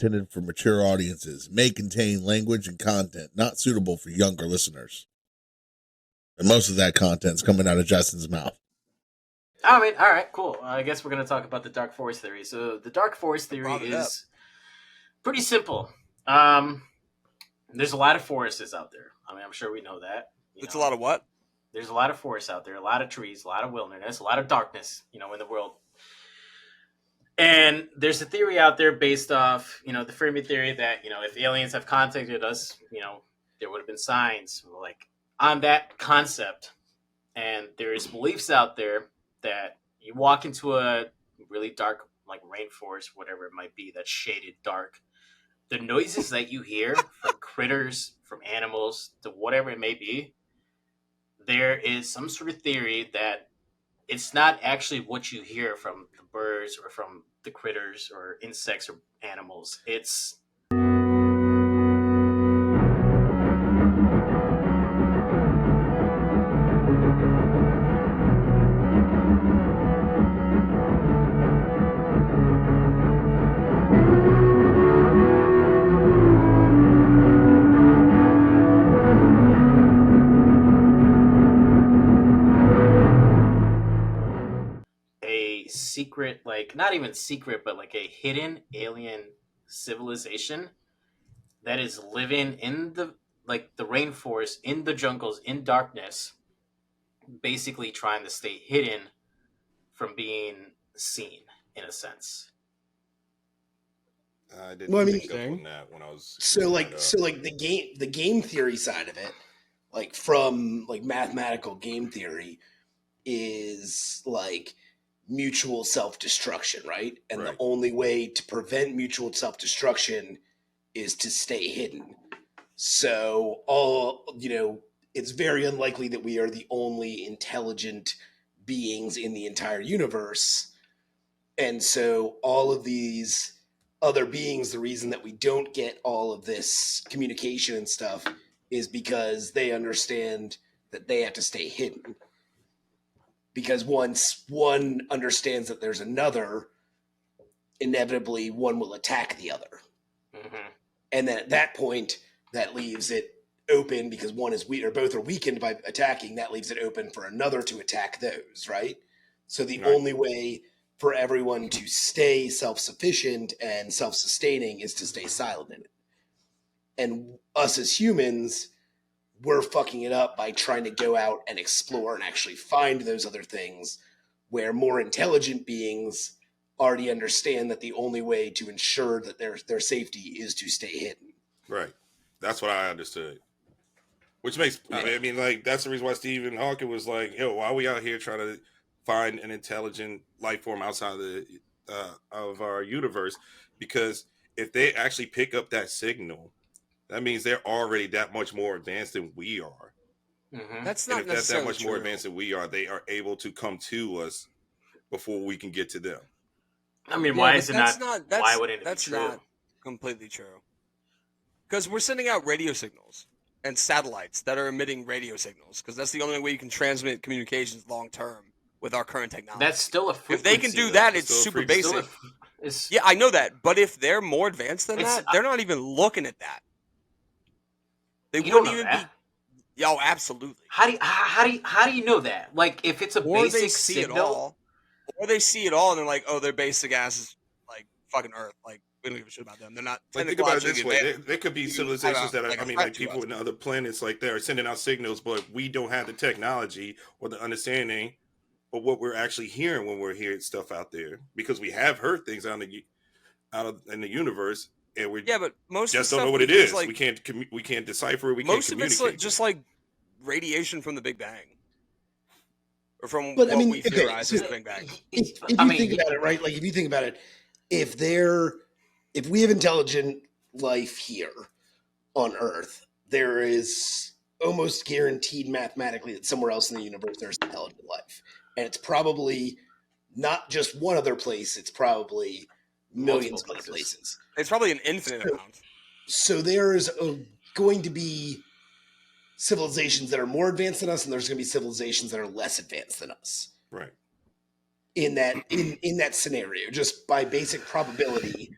intended for mature audiences, may contain language and content not suitable for younger listeners. And most of that content's coming out of Justin's mouth. I mean, all right, cool. I guess we're going to talk about the Dark Force theory. So the Dark Force theory is pretty simple. There's a lot of forests out there. I mean, I'm sure we know that. It's a lot of what? There's a lot of forests out there, a lot of trees, a lot of wilderness, a lot of darkness, in the world. And there's a theory out there based off, the Fermi theory that, if aliens have contacted us, there would have been signs like on that concept. And there's beliefs out there that you walk into a really dark, like rainforest, whatever it might be, that's shaded dark. The noises that you hear from critters, from animals, to whatever it may be, there is some sort of theory that it's not actually what you hear from the birds or from the critters or insects or animals. It's secret, like not even secret, but like a hidden alien civilization that is living in the rainforest, in the jungles, in darkness, basically trying to stay hidden from being seen, in a sense. I didn't pick up on that when I was the game theory side of it, like from like mathematical game theory, is like mutual self-destruction, right? And the only way to prevent mutual self-destruction is to stay hidden. So it's very unlikely that we are the only intelligent beings in the entire universe. And so all of these other beings, the reason that we don't get all of this communication and stuff is because they understand that they have to stay hidden. Because once one understands that there's another, inevitably one will attack the other. Mm-hmm. And then at that point, that leaves it open because one is weak or both are weakened by attacking. That leaves it open for another to attack those, right? So the only way for everyone to stay self-sufficient and self-sustaining is to stay silent in it. And us as humans, we're fucking it up by trying to go out and explore and actually find those other things, where more intelligent beings already understand that the only way to ensure that their safety is to stay hidden. Right. That's what I understood. Which makes, I mean, like, that's the reason why Stephen Hawking was like, yo, why are we out here trying to find an intelligent life form outside of our universe? Because if they actually pick up that signal, that means they're already that much more advanced than we are. Mm-hmm. That's not and if necessarily they're that much more true. advanced than we are, they are able to come to us before we can get to them. I mean, why is it not? Why wouldn't it be That's true? not completely true. Because we're sending out radio signals and satellites that are emitting radio signals. Because that's the only way you can transmit communications long term with our current technology. That's still a frequency. If they can do that, it's super basic. Yeah, I know that. But if they're more advanced than that, they're not even looking at that. They wouldn't even be. Oh, absolutely. How do you know that? Like, if it's a basic signal, or they see it all, and they're like, "Oh, their basic ass is like fucking Earth. Like, we don't give a shit about them. They're not." Like, think about it this way: there could be civilizations that are, like people in other planets, like they're sending out signals, but we don't have the technology or the understanding of what we're actually hearing when we're hearing stuff out there, because we have heard things out in the universe. And we but most just of don't know what it is. Like, we can't decipher it. We most can't of communicate. it's just like radiation from the Big Bang, or from but, what we theorize as the Big Bang. If you think about it, right? Like, if you think about it, if we have intelligent life here on Earth, there is almost guaranteed mathematically that somewhere else in the universe there's intelligent life, and it's probably not just one other place. It's probably millions of other places. It's probably an infinite amount. So there's going to be civilizations that are more advanced than us, and there's going to be civilizations that are less advanced than us. Right. In that scenario, just by basic probability,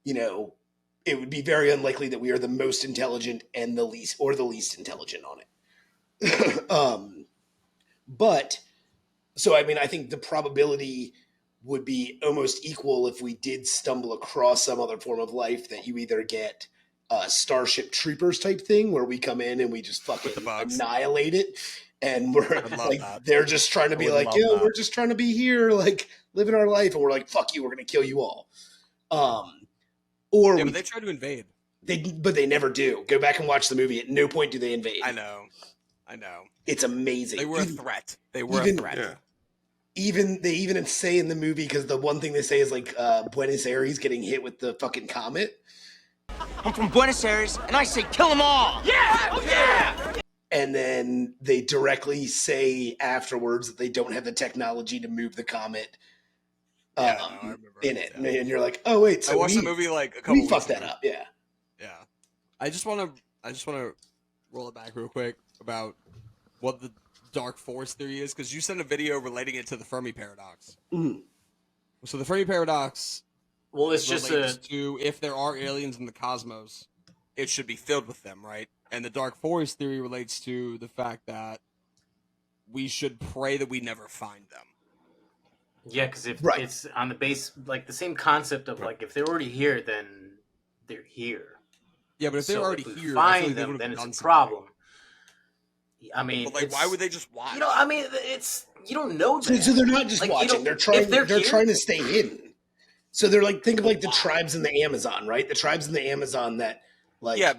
you know, it would be very unlikely that we are the most intelligent and the least intelligent on it. But so, I mean, I think the probability would be almost equal if we did stumble across some other form of life, that you either get a Starship Troopers type thing where we come in and we just fucking the bugs. annihilate it. And we're I'd love like, that. they're just trying to I be would like, love yo, that. we're just trying to be here, like living our life. And we're like, fuck you, we're going to kill you all. Or Yeah, we, but they try to invade. but they never do. Go back and watch the movie. At no point do they invade. I know. It's amazing. They were a threat. They were a threat. Yeah. They even say in the movie, because the one thing they say is like Buenos Aires getting hit with the fucking comet. I'm from Buenos Aires, and I say kill them all! Yeah! Oh, yeah! And then they directly say afterwards that they don't have the technology to move the comet Yeah, no, I remember. in it. Yeah. And you're like, oh, wait, so I watched we, the movie like a couple we weeks fucked ago. that up, yeah. Yeah. I just want to roll it back real quick about what the dark force theory is, because you sent a video relating it to the Fermi paradox. Mm. So the Fermi paradox Well, it's just relates to if there are aliens in the cosmos, it should be filled with them, right? And the dark force theory relates to the fact that we should pray that we never find them. yeah, because if Right. it's on the base, like the same concept of like if they're already here, then they're here. Yeah, but if they're So already if we here, I feel find like they them, would've then it's done a something. problem. I mean, But like, why would they just watch? You know, I mean, it's you don't know that. So they're not just Like, you watching; don't- they're trying. if they're They're here- trying to stay hidden. So they're like, think of like the Wow. tribes in the Amazon, right? The tribes in the Amazon that like Yeah,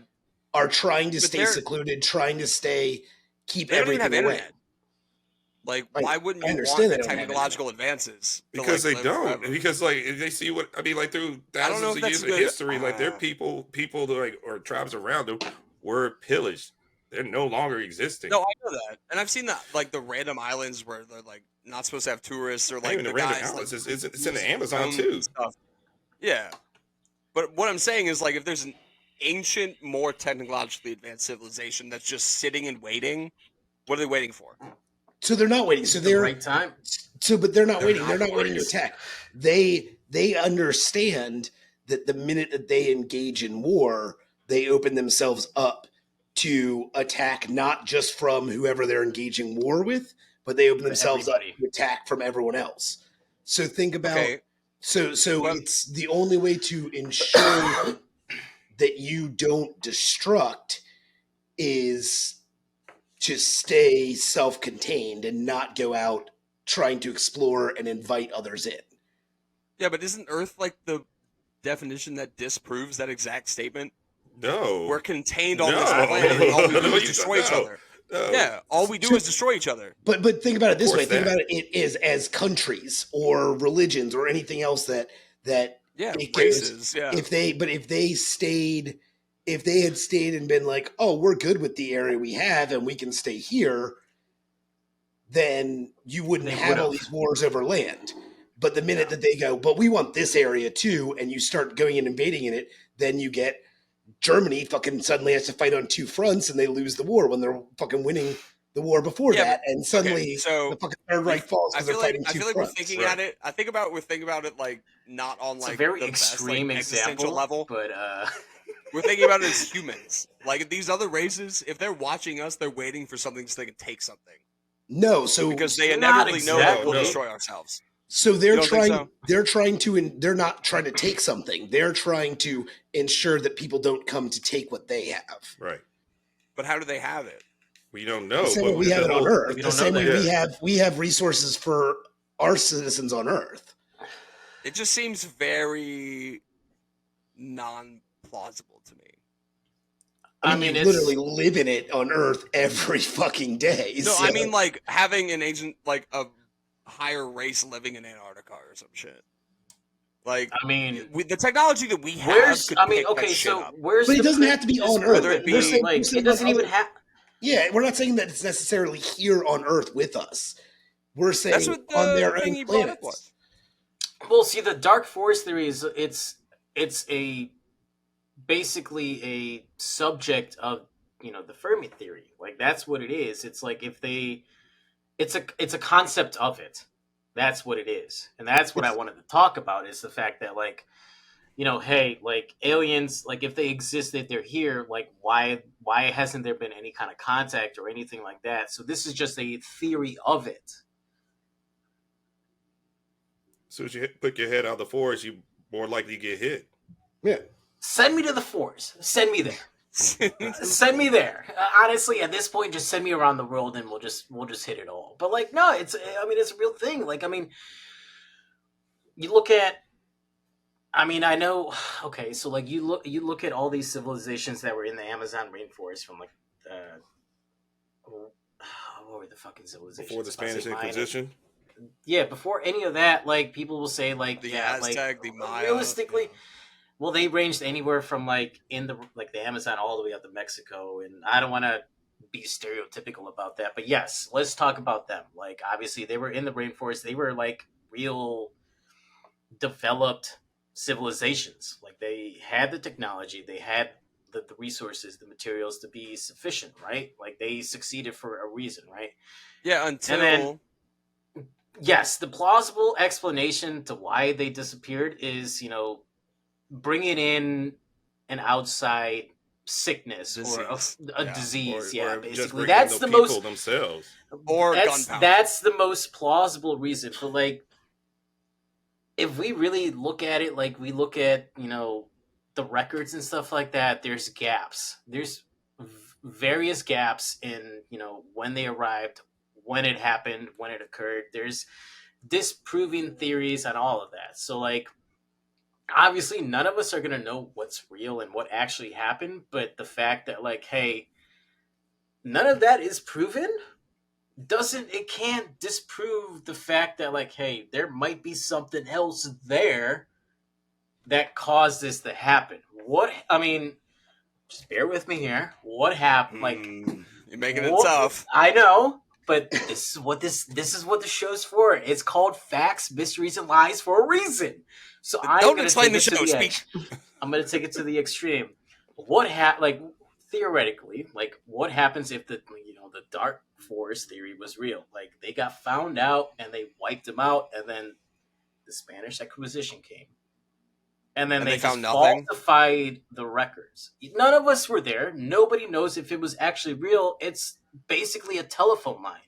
are trying to but stay they're- secluded, trying to keep they don't even everything have away. internet. Like, Like, why wouldn't I you understand want they the don't have technological advances? to, Because like, they live don't. forever? Because like if they see what I mean, like through I don't know thousands if of that's years of good. history, like their people that, like or tribes around them were pillaged. They're no longer existing. No, I know that, and I've seen that, like the random islands where they're like not supposed to have tourists, or Not like even the the random guys. outlets. Like, It's in the Amazon homes too. and stuff. Yeah, but what I'm saying is, like, if there's an ancient, more technologically advanced civilization that's just sitting and waiting, what are they waiting for? So they're not waiting. So the they're right time. but they're not They're waiting. not They're not waiting to waiting. attack. They understand that the minute that they engage in war, they open themselves up to attack, not just from whoever they're engaging war with, but they open For themselves everybody. up to attack from everyone else. So think about Okay, so But- it's the only way to ensure that you don't destruct is to stay self-contained and not go out trying to explore and invite others in. yeah, but isn't Earth like the definition that disproves that exact statement? No. We're contained on No. this planet, and all we do No, is you destroy don't. each other. No. Yeah, all we do So- is destroy each other. But think about it this Of way. course Think that. about it is as countries or religions or anything else that Yeah, it goes- races. Yeah, if they had stayed and been like, oh, we're good with the area we have and we can stay here, then you wouldn't They have all would've. these wars over land. But the minute that they go, but we want this area too, and you start going and invading in it, then you get Germany fucking suddenly has to fight on two fronts and they lose the war when they're fucking winning the war before Yeah, that, and suddenly so the fucking Third Reich falls I because they're feel like fighting I two feel like we're fronts. thinking Right. at it. we're thinking about it like not on It's like a very the best, extreme like, existential example, level. but We're thinking about it as humans. Like these other races, if they're watching us, they're waiting for something so they can take something No, so because they Not inevitably know that we'll exactly. destroy ourselves. So You they're don't think trying. so? They're not trying to take something. They're trying to ensure that people don't come to take what they have. Right. But how do they have it? We don't know. The same but way we have it on Earth. we The don't know same way that. we have resources for our citizens on Earth. It just seems very non-plausible to me. I mean, you it's literally live in it on Earth every fucking day. No, so- I mean like having an agent, like a higher race living in Antarctica or some shit. Like I mean, the technology that we have. where's? Could I mean, pick that okay, shit so up. where's? But it the doesn't pla- have to be this- on Earth. whether it We're be- saying- like we're saying it doesn't on even Earth. have. Yeah, we're not saying that it's necessarily here on Earth with us. We're saying That's what the on their thing own you brought up planets. was. Well, see, the dark force theory is it's a basically a subject of the Fermi theory. Like that's what it is. It's like if they, it's a concept of it. That's what it is, and that's what I wanted to talk about is the fact that like hey, like aliens, like if they exist, if they're here, like why hasn't there been any kind of contact or anything like that? So this is just a theory of it. As soon as you put your head out of the forest, you more likely get hit. Yeah. Send me to the forest. Send me there. Send me there. Honestly, at this point, just send me around the world, and we'll just hit it all. But like, no, it's a real thing. Like, you look at. I know. Okay, so like you look at all these civilizations that were in the Amazon rainforest from like what were the fucking civilizations Before the Spanish Maya. Inquisition. Yeah, before any of that, like people will say like The yeah, Aztec, like the Maya. realistically. Yeah. Well, they ranged anywhere from like in the Amazon all the way up to Mexico, and I don't want to be stereotypical about that, but yes, let's talk about them. Like obviously, they were in the rainforest. They were like real developed civilizations. Like they had the technology, they had the resources, the materials to be sufficient, right? Like they succeeded for a reason, right? Yeah, until And then, yes, the plausible explanation to why they disappeared is bringing in an outside sickness or a disease. Or Basically, just bringing that's the the people most themselves. or that's gunpowder. that's the most plausible reason. But like, if we really look at it, like we look at the records and stuff like that, there's gaps. There's various gaps in when they arrived, when it happened, when it occurred. There's disproving theories on all of that. So like obviously none of us are going to know what's real and what actually happened, but the fact that like hey, none of that is proven can't disprove the fact that like hey, there might be something else there that caused this to happen. Just bear with me here. What happened? You're making it tough. I know, but this is what the show's for. It's called Facts, Mysteries, and Lies for a reason. So Don't explain the show. Speak. I'm going to take it to the extreme. Theoretically, like what happens if the dark forest theory was real? Like they got found out and they wiped them out, and then the Spanish Inquisition came. And then they found just nothing? falsified the records. None of us were there. Nobody knows if it was actually real. It's basically a telephone line.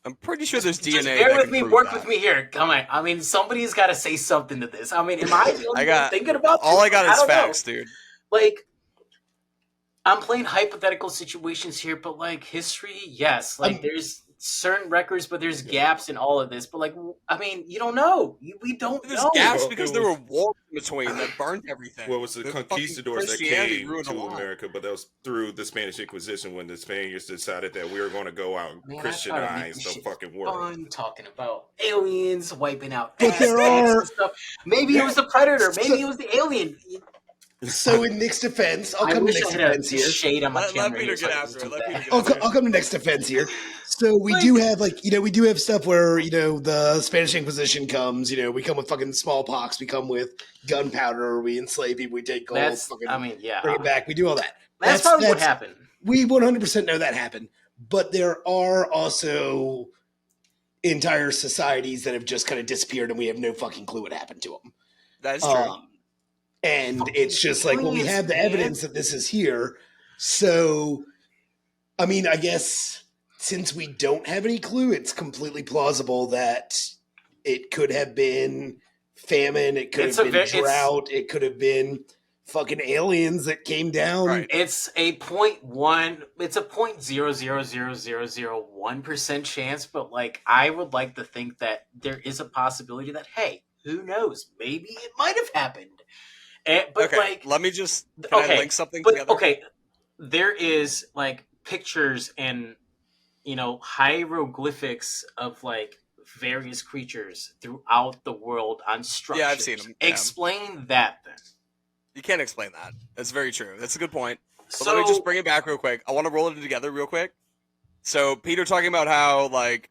I'm pretty sure there's DNA. Just bear with me. Work that. with me here. Come on. Somebody's got to say something to this. Am I the only one thinking about this? All I got is facts, know. Dude. Like, I'm playing hypothetical situations here, but like history, yes. Like there's certain records, but there's gaps in all of this. But like, you don't know. We don't There's know. gaps because there were wars in between that burned everything. Well, it was the conquistadors that came to America, but that was through the Spanish Inquisition when the Spaniards decided that we were going to go out and Christianize the fucking world. Fun talking about aliens wiping out But there are and stuff. Maybe it was the predator. Maybe it was the alien. So in Nick's defense, I'll come to Nick's defense here. Shade on my Let Peter get after it. I'll come to Nick's defense here. So we do have we do have stuff where the Spanish Inquisition comes. We come with fucking smallpox. We come with gunpowder. We enslave people. We take gold. Bring it back. We do all that. That's probably what happened. We 100% know that happened. But there are also entire societies that have just kind of disappeared, and we have no fucking clue what happened to them. That is true. And it's just like, well, we have the evidence that this is here. So, I guess since we don't have any clue, it's completely plausible that it could have been famine. It could have been drought. It could have been fucking aliens that came down. Right. It's a 0.1. It's a 0.0000001% chance, but like I would like to think that there is a possibility that hey, who knows? Maybe it might have happened. But like, let me just I link something together? Okay, there is like pictures and hieroglyphics of like various creatures throughout the world on structures. Yeah, I've seen them. Yeah. Explain that then. You can't explain that. That's very true. That's a good point. But let me just bring it back real quick. I want to roll it together real quick. So Peter talking about how like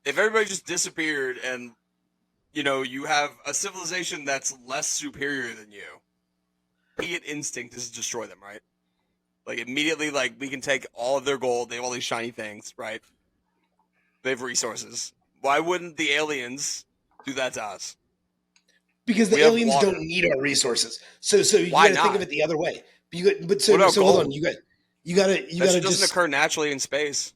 if everybody just disappeared and you have a civilization that's less superior than you. Immediate instinct is to destroy them, right? Like immediately, like we can take all of their gold. They have all these shiny things, right? They have resources. Why wouldn't the aliens do that to us? Because the We have aliens water. don't need our resources. So you Why got to think not? of it the other way. But What so about hold on. gold? You got That to shit doesn't just. occur naturally in space.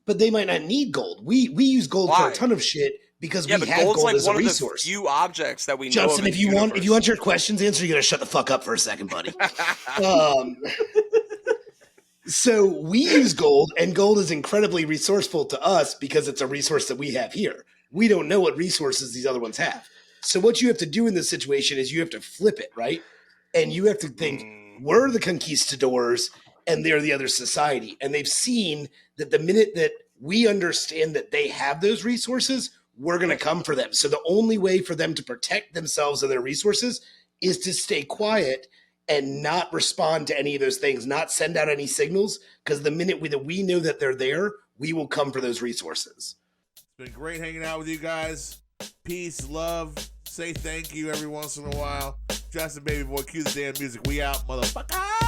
But they might not need gold. We use gold for Why? a ton of shit because Yeah, we but have gold's gold like as a one of the resource. few objects that we know Justin, of in if the you universe. want your questions answered, you got to shut the fuck up for a second, buddy. So we use gold, and gold is incredibly resourceful to us because it's a resource that we have here. We don't know what resources these other ones have. So what you have to do in this situation is you have to flip it, right? And you have to think, we're the conquistadors and they're the other society. And they've seen that the minute that we understand that they have those resources, we're going to come for them. So the only way for them to protect themselves and their resources is to stay quiet and not respond to any of those things, not send out any signals, because the minute we know that they're there, we will come for those resources. It's been great hanging out with you guys. Peace, love. Say thank you every once in a while. Justin Baby Boy, cue the damn music. We out, motherfucker.